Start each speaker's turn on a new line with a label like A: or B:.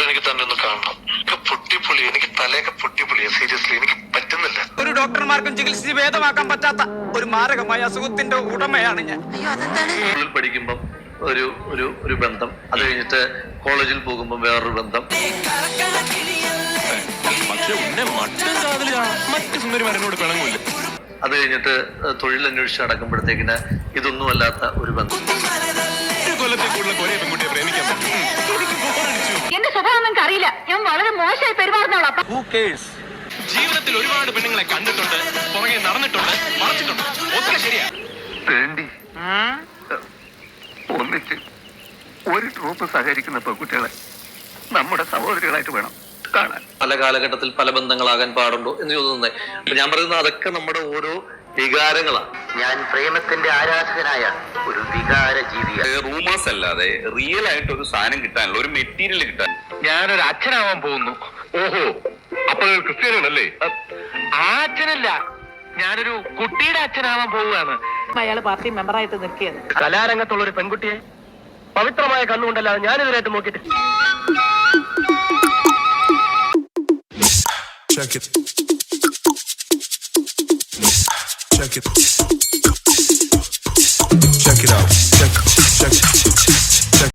A: എനിക്ക് തന്നെ ഒന്ന് കാണണം. പൊട്ടിപ്പൊളി, എനിക്ക് തലയൊക്കെ പൊട്ടിപ്പൊളിയാ. സീരിയസ്ലി എനിക്ക് പറ്റുന്നില്ല.
B: ഒരു ഡോക്ടർമാർക്കും ചികിത്സിച്ച് ഭേദമാക്കാൻ പറ്റാത്ത ഒരു മാരകമായ അസുഖത്തിന്റെ ഉടമയാണ് ഞാൻ.
A: സ്കൂളിൽ പഠിക്കുമ്പം ഒരു ബന്ധം, അത് കഴിഞ്ഞിട്ട് കോളേജിൽ പോകുമ്പോൾ വേറൊരു ബന്ധം. അത് കഴിഞ്ഞിട്ട് തൊഴിൽ അന്വേഷിച്ച് നടക്കുമ്പോഴത്തേക്കിന് ഇതൊന്നും അല്ലാത്ത ഒരു ബന്ധം.
C: എന്റെ സ്വഭാവം നിങ്ങൾക്ക് അറിയില്ല. ഞാൻ വളരെ മോശമായി പെരുമാറുന്നവളാ.
B: ജീവിതത്തിൽ ഒരുപാട് പെണ്ണുങ്ങളെ കണ്ടിട്ടുണ്ട്, പുറകെ നടന്നിട്ടുണ്ട്, മറച്ചിട്ടുണ്ട്. ഒക്കെ ശരിയാ.
D: വേണ്ടി ഒന്നിച്ച് ഒരു ട്രൂപ്പ് സഹകരിക്കുന്ന പെൺകുട്ടികളെ നമ്മുടെ സഹോദരികളായിട്ട് വേണം കാണാൻ.
A: പല കാലഘട്ടത്തിൽ പല ബന്ധങ്ങളാകാൻ പാടുണ്ടോ എന്ന് ചോദിക്കുന്നത്. ഞാൻ പറയുന്നത് അതൊക്കെ നമ്മുടെ ഓരോ വികാരങ്ങളാണ്.
E: ഞാൻ പ്രേമത്തിന്റെ ആരാധകനായ ഒരു വികാര ജീവിയാണ്.
F: റൂമേഴ്സ് അല്ലാതെ റിയൽ ആയിട്ട് ഒരു സാധനം കിട്ടാനുള്ള ഒരു മെറ്റീരിയൽ കിട്ടാൻ.
D: ഞാനൊരു അച്ഛനാവാൻ പോകുന്നു.
F: ഓഹോ, അപ്പോൾ ക്രിസ്ത്യാനിയാണല്ലേ?
D: ആ അച്ഛനല്ല, ഞാനൊരു കുട്ടിയുടെ അച്ഛനാവാൻ പോവുകയാണ്.
C: അയാൾ പാർട്ടി മെമ്പറായിട്ട് നിൽക്കുകയാണ്.
D: കലാരംഗത്തുള്ള ഒരു പെൺകുട്ടിയെ പവിത്രമായ കണ്ണുകൊണ്ടല്ലാതെ ഞാനിതിനായിട്ട് നോക്കിയിട്ട്.
G: Check it.